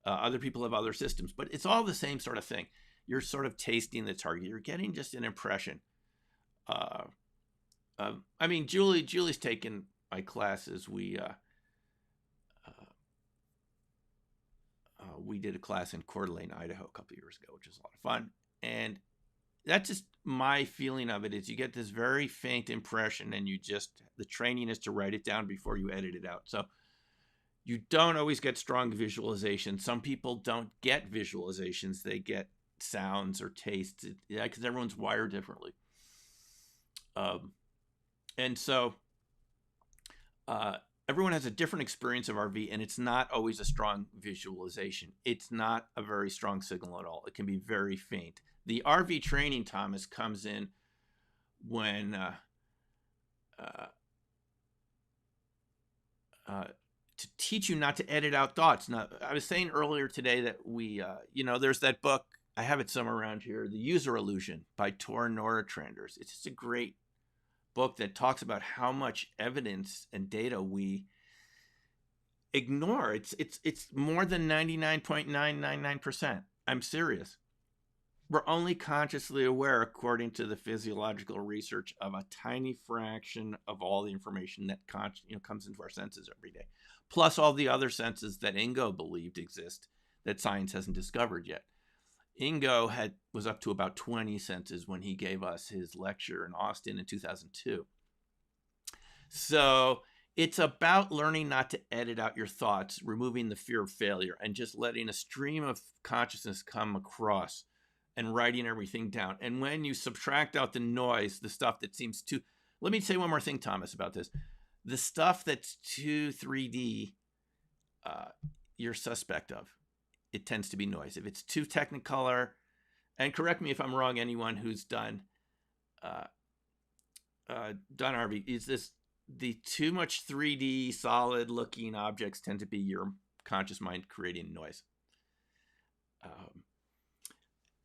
Other people have other systems, but it's all the same sort of thing. You're sort of tasting the target. You're getting just an impression. I mean, Julie's taken my classes. We did a class in Coeur d'Alene, Idaho, a couple of years ago, which was a lot of fun. And that's just my feeling of it, is you get this very faint impression, and the training is to write it down before you edit it out. So you don't always get strong visualization. Some people don't get visualizations. They get sounds or tastes, because everyone's wired differently. And so everyone has a different experience of RV, and it's not always a strong visualization. It's not a very strong signal at all. It can be very faint. The RV training, Thomas, comes in when to teach you not to edit out thoughts. Now, I was saying earlier today that we, there's that book, I have it somewhere around here, The User Illusion by Tor Nordstranders. It's just a great book that talks about how much evidence and data we ignore. It's more than 99.999%. I'm serious. We're only consciously aware, according to the physiological research, of a tiny fraction of all the information that comes into our senses every day, plus all the other senses that Ingo believed exist that science hasn't discovered yet. Ingo was up to about 20 senses when he gave us his lecture in Austin in 2002. So it's about learning not to edit out your thoughts, removing the fear of failure, and just letting a stream of consciousness come across and writing everything down. And when you subtract out the noise, the stuff that seems too... Let me say one more thing, Thomas, about this. The stuff that's too 3D, you're suspect of. It tends to be noise. If it's too Technicolor, and correct me if I'm wrong, anyone who's done done RV is this: the too much 3D solid looking objects tend to be your conscious mind creating noise.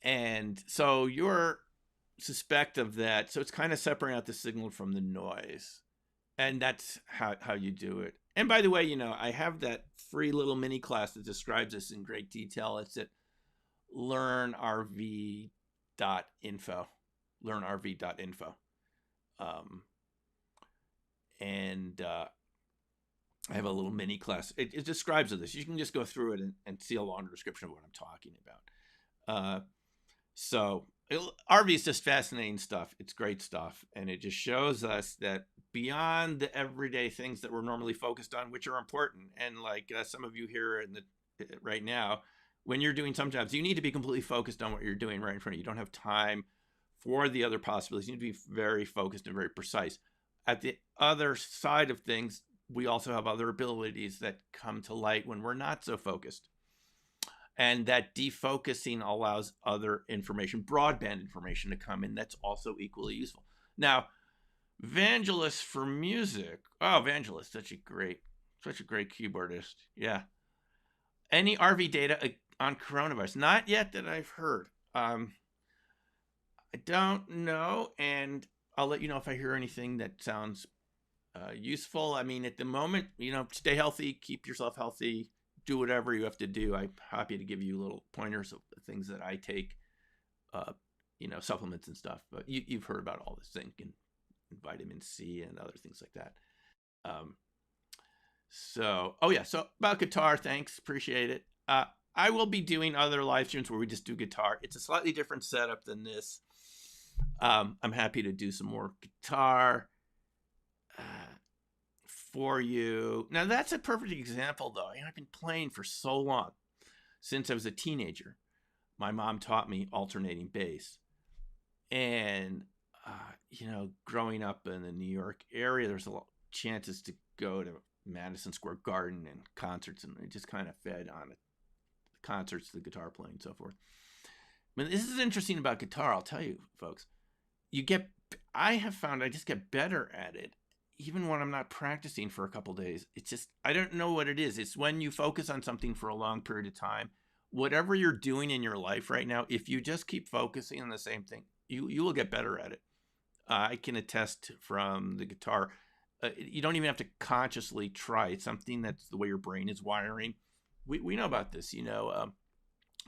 And so you're suspect of that. So it's kind of separating out the signal from the noise. And that's how you do it. And by the way, you know, I have that free little mini class that describes this in great detail. It's at learnrv.info. Learnrv.info. And I have a little mini class. It describes this. You can just go through it and see a longer description of what I'm talking about. So RV is just fascinating stuff. It's great stuff. And it just shows us that beyond the everyday things that we're normally focused on, which are important, and like some of you here right now, when you're doing some jobs, you need to be completely focused on what you're doing right in front of you. You don't have time for the other possibilities. You need to be very focused and very precise. At the other side of things, we also have other abilities that come to light when we're not so focused. And that defocusing allows other information, broadband information, to come in that's also equally useful. Now, Vangelis for music. Oh, Vangelis, such a great keyboardist. Yeah. Any RV data on coronavirus? Not yet that I've heard. I don't know, and I'll let you know if I hear anything that sounds useful. I mean, at the moment, you know, stay healthy, keep yourself healthy, do whatever you have to do. I'm happy to give you little pointers of the things that I take, you know, supplements and stuff. But you've heard about all this zinc and vitamin C and other things like that. So about guitar, thanks, appreciate it. I will be doing other live streams where we just do guitar. It's a slightly different setup than this. I'm happy to do some more guitar for you. Now, that's a perfect example, though. You know, I've been playing for so long, since I was a teenager. My mom taught me alternating bass. And, you know, growing up in the New York area, there's a lot of chances to go to Madison Square Garden and concerts, and it just kind of fed on it. The concerts, the guitar playing, and so forth. But this is interesting about guitar, I'll tell you, folks. I have found I just get better at it, even when I'm not practicing for a couple days. It's just, I don't know what it is. It's when you focus on something for a long period of time, whatever you're doing in your life right now, if you just keep focusing on the same thing, you will get better at it. I can attest from the guitar. You don't even have to consciously try. It's something that's the way your brain is wiring. We know about this, you know,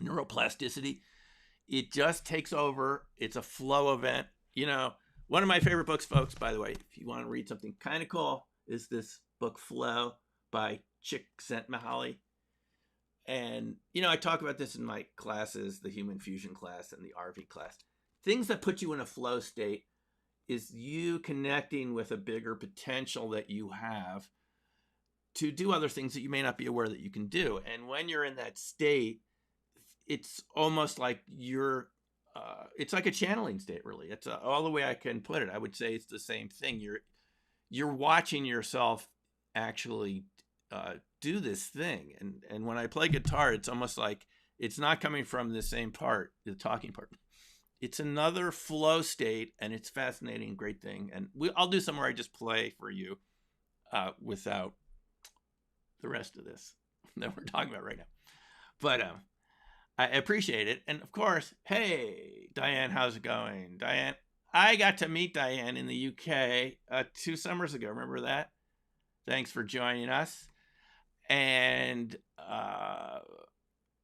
neuroplasticity. It just takes over. It's a flow event. You know, one of my favorite books, folks, by the way, if you want to read something kind of cool, is this book, Flow, by Csikszentmihalyi. And, you know, I talk about this in my classes, the Human Fusion class and the RV class. Things that put you in a flow state is you connecting with a bigger potential that you have to do other things that you may not be aware that you can do. And when you're in that state, it's almost like it's like a channeling state, really. It's all the way I can put it. I would say it's the same thing. You're watching yourself actually do this thing. And when I play guitar, it's almost like it's not coming from the same part, the talking part. It's another flow state, and it's fascinating, great thing. And I'll do somewhere I just play for you without the rest of this that we're talking about right now. But I appreciate it. And of course, hey, Diane, how's it going? Diane, I got to meet Diane in the UK 2 summers ago. Remember that? Thanks for joining us. And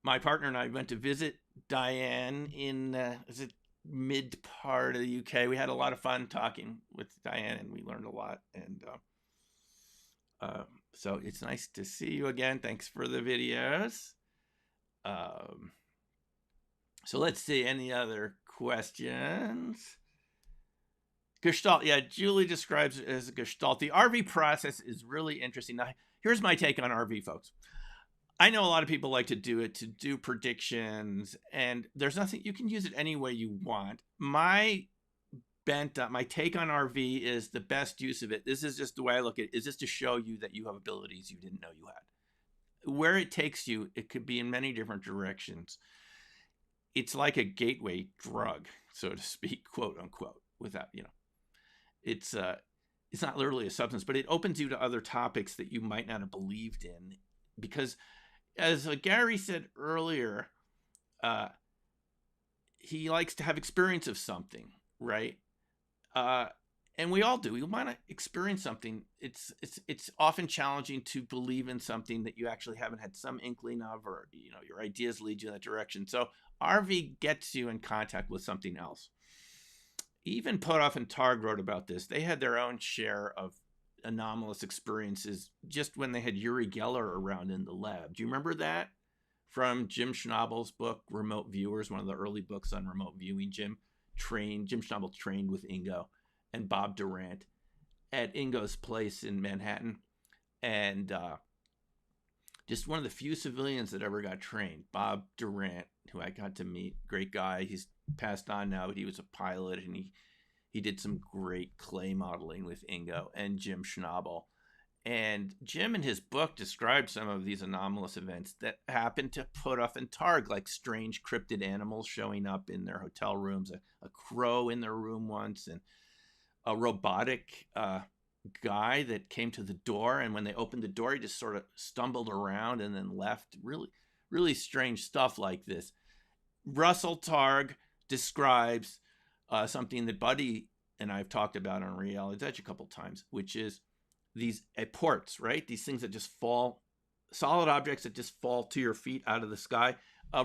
my partner and I went to visit Diane in mid part of the UK. We had a lot of fun talking with Diane, and we learned a lot. And so it's nice to see you again. Thanks for the videos. So let's see, any other questions? Gestalt, yeah, Julie describes it as a Gestalt. The RV process is really interesting. Now, here's my take on RV, folks. I know a lot of people like to do it to do predictions, and there's nothing, you can use it any way you want. My take on RV is the best use of it. This is just the way I look at it, is just to show you that you have abilities you didn't know you had. Where it takes you, it could be in many different directions. It's like a gateway drug, so to speak, quote unquote, without, you know. it's not literally a substance, but it opens you to other topics that you might not have believed in, because as Gary said earlier, he likes to have experience of something, right? And we all do. We want to experience something. It's often challenging to believe in something that you actually haven't had some inkling of, or your ideas lead you in that direction. So RV gets you in contact with something else. Even Potoff and Targ wrote about this. They had their own share of anomalous experiences just when they had Uri Geller around in the lab. Do you remember that? From Jim Schnabel's book, Remote Viewers, one of the early books on remote viewing. Jim Schnabel trained with Ingo and Bob Durant at Ingo's place in Manhattan. And just one of the few civilians that ever got trained. Bob Durant, who I got to meet, great guy. He's passed on now, but he was a pilot, and he did some great clay modeling with Ingo and Jim Schnabel. And Jim in his book described some of these anomalous events that happened to Potoff and Targ, like strange cryptid animals showing up in their hotel rooms, a crow in their room once, and a robotic guy that came to the door, and when they opened the door, he just sort of stumbled around and then left. Really, really strange stuff like this. Russell Targ describes something that Buddy and I have talked about on Reality's Edge a couple times, which is these ports, right? These things that just fall, solid objects that just fall to your feet out of the sky.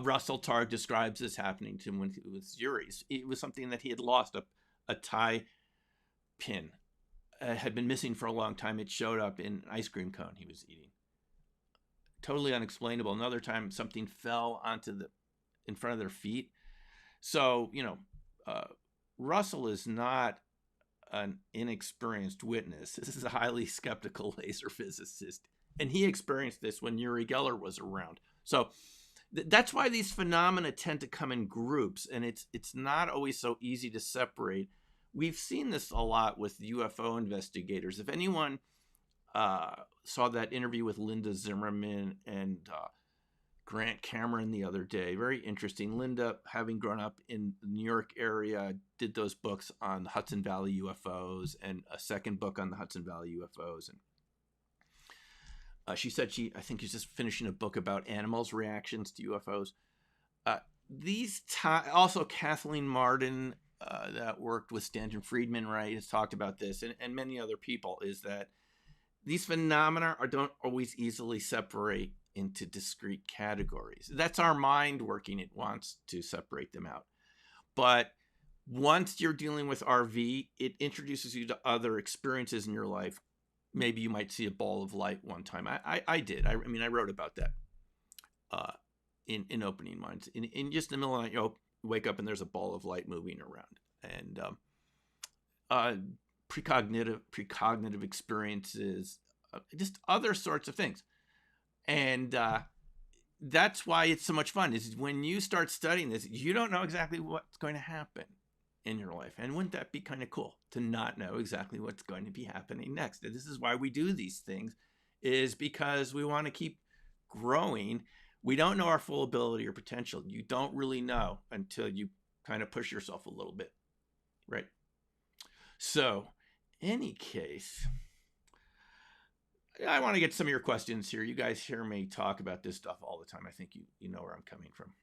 Russell Targ describes this happening to him with Yuri's. It was something that he had lost, a tie pin. Had been missing for a long time. It showed up in an ice cream cone he was eating. Totally unexplainable. Another time, something fell in front of their feet. So, Russell is not an inexperienced witness. This is a highly skeptical laser physicist, and he experienced this when Uri Geller was around. So that's why these phenomena tend to come in groups, and it's not always so easy to separate. We've seen this a lot with UFO investigators. If anyone saw that interview with Linda Zimmerman and Grant Cameron the other day, very interesting. Linda, having grown up in the New York area, did those books on the Hudson Valley UFOs and a second book on the Hudson Valley UFOs. And she said I think she's just finishing a book about animals' reactions to UFOs. Also Kathleen Martin, that worked with Stanton Friedman, right, has talked about this, and many other people, is that these phenomena don't always easily separate into discrete categories. That's our mind working. It wants to separate them out. But once you're dealing with RV, it introduces you to other experiences in your life. Maybe you might see a ball of light one time. I did. I wrote about that in Opening Minds. In just the middle of the night, you wake up and there's a ball of light moving around. And precognitive experiences, just other sorts of things. And that's why it's so much fun, is when you start studying this, you don't know exactly what's going to happen in your life. And wouldn't that be kind of cool to not know exactly what's going to be happening next? And this is why we do these things, is because we want to keep growing. We don't know our full ability or potential. You don't really know until you kind of push yourself a little bit, right? So, any case, I want to get some of your questions here. You guys hear me talk about this stuff all the time. I think you know where I'm coming from.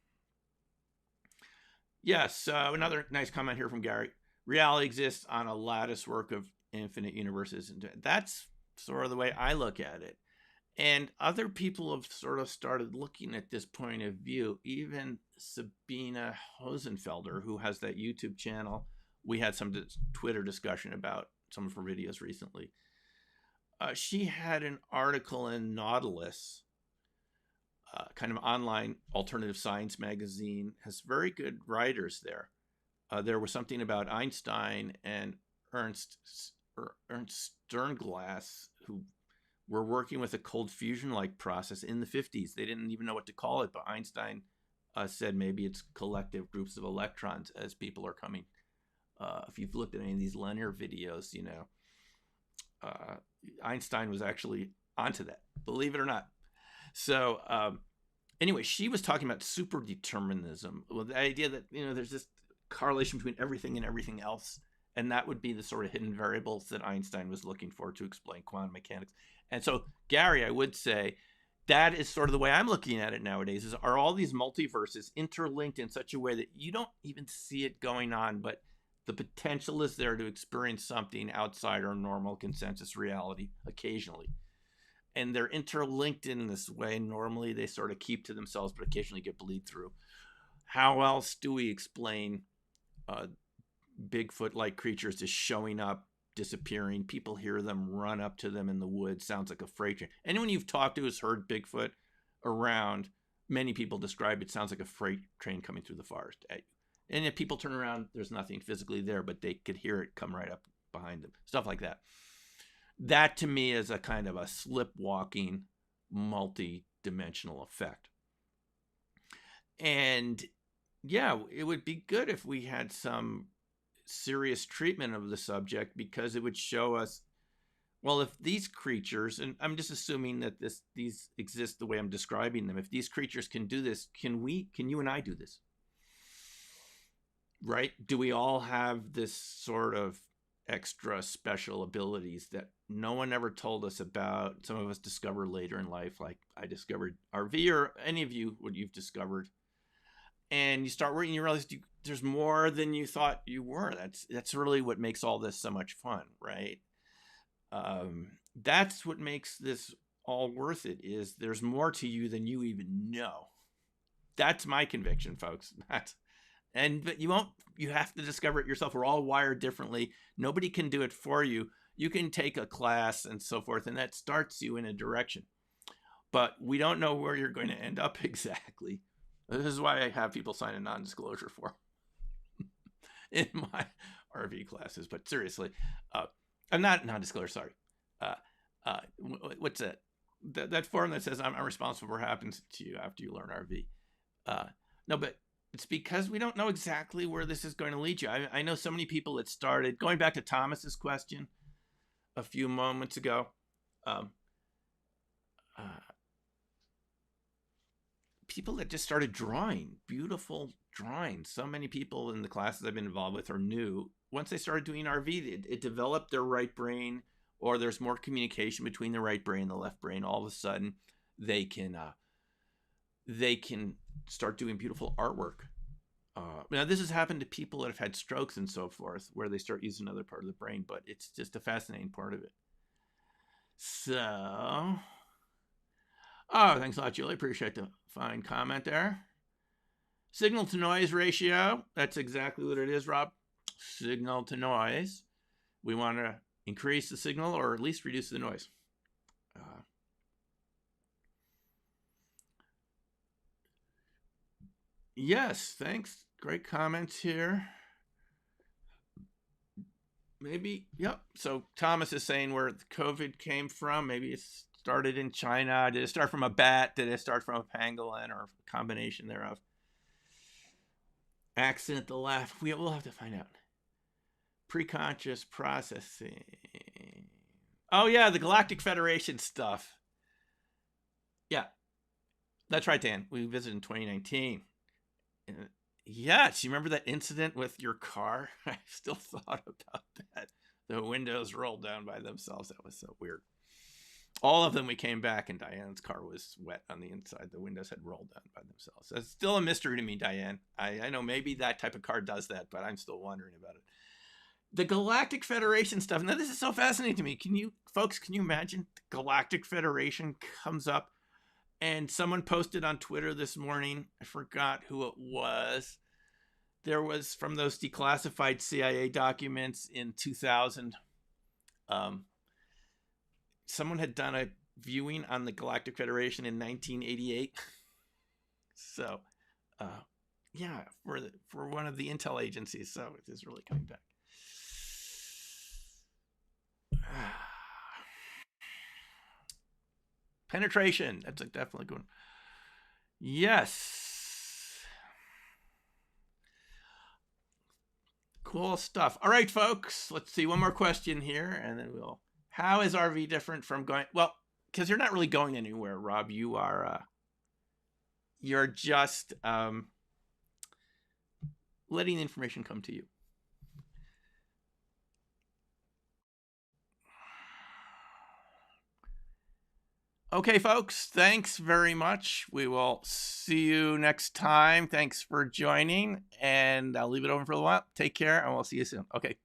Yes, another nice comment here from Gary. Reality exists on a lattice work of infinite universes. And that's sort of the way I look at it. And other people have sort of started looking at this point of view. Even Sabina Hosenfelder, who has that YouTube channel. We had some Twitter discussion about some of her videos recently. She had an article in Nautilus, kind of online alternative science magazine, has very good writers there. There was something about Einstein and Ernst Sternglass, who were working with a cold fusion-like process in the 50s. They didn't even know what to call it, but Einstein said maybe it's collective groups of electrons as people are coming. If you've looked at any of these linear videos, Einstein was actually onto that, believe it or not. So anyway, she was talking about superdeterminism, well, the idea that there's this correlation between everything and everything else, And that would be the sort of hidden variables that Einstein was looking for to explain quantum mechanics. And so, Gary, I would say that is sort of the way I'm looking at it nowadays, is are all these multiverses interlinked in such a way that you don't even see it going on, but the potential is there to experience something outside our normal consensus reality occasionally. And they're interlinked in this way. Normally they sort of keep to themselves, but occasionally get bleed through. How else do we explain Bigfoot-like creatures just showing up, disappearing? People hear them, run up to them in the woods. Sounds like a freight train. Anyone you've talked to has heard Bigfoot around. Many people describe it sounds like a freight train coming through the forest at you. And if people turn around, there's nothing physically there, but they could hear it come right up behind them. Stuff like that. That to me is a kind of a slipwalking, multi-dimensional effect. And yeah, it would be good if we had some serious treatment of the subject, because it would show us, well, if these creatures, and I'm just assuming that these exist the way I'm describing them, if these creatures can do this, can you and I do this? Right? Do we all have this sort of extra special abilities that no one ever told us about? Some of us discover later in life, like I discovered RV, or any of you, what you've discovered. And you start working, you realize there's more than you thought you were. That's really what makes all this so much fun, right? That's what makes this all worth it, is there's more to you than you even know. That's my conviction, folks. But you have to discover it yourself. We're all wired differently. Nobody can do it for you. You can take a class and so forth, and that starts you in a direction. But we don't know where you're going to end up exactly. This is why I have people sign a non-disclosure form in my RV classes. But seriously, I'm not non-disclosure, sorry. What's that? That form that says I'm responsible for what happens to you after you learn RV. No, but it's because we don't know exactly where this is going to lead you. I know so many people that started, going back to Thomas's question a few moments ago, people that just started drawing beautiful drawings. So many people in the classes I've been involved with are new. Once they started doing RV, it developed their right brain, or there's more communication between the right brain and the left brain. All of a sudden, they can start doing beautiful artwork. Now, this has happened to people that have had strokes and so forth, where they start using another part of the brain, but it's just a fascinating part of it. So, thanks a lot, Julie. Appreciate the fine comment there. Signal to noise ratio. That's exactly what it is, Rob. Signal to noise. We want to increase the signal, or at least reduce the noise. Yes, thanks. Great comments here. Maybe, yep. So Thomas is saying where COVID came from. Maybe it started in China. Did it start from a bat? Did it start from a pangolin, or a combination thereof? Accent at the left. We'll have to find out. Preconscious processing. Oh, yeah, the Galactic Federation stuff. Yeah, that's right, Dan. We visited in 2019. Yes, you remember that incident with your car? I still thought about that. The windows rolled down by themselves. That was so weird. All of them, we came back, and Diane's car was wet on the inside. The windows had rolled down by themselves. That's still a mystery to me, Diane. I know maybe that type of car does that, but I'm still wondering about it. The Galactic Federation stuff. Now, this is so fascinating to me. Can you imagine the Galactic Federation comes up, and someone posted on Twitter this morning, I forgot who it was. There was, from those declassified CIA documents in 2000, someone had done a viewing on the Galactic Federation in 1988. So, yeah, for one of the intel agencies. So it is really coming back. Penetration. That's definitely good. Yes. Cool stuff. All right, folks. Let's see one more question here, and then we'll. How is RV different from going? Well, because you're not really going anywhere, Rob. You are. You're just letting the information come to you. Okay, folks, thanks very much. We will see you next time. Thanks for joining, and I'll leave it open for a while. Take care, and we'll see you soon. Okay.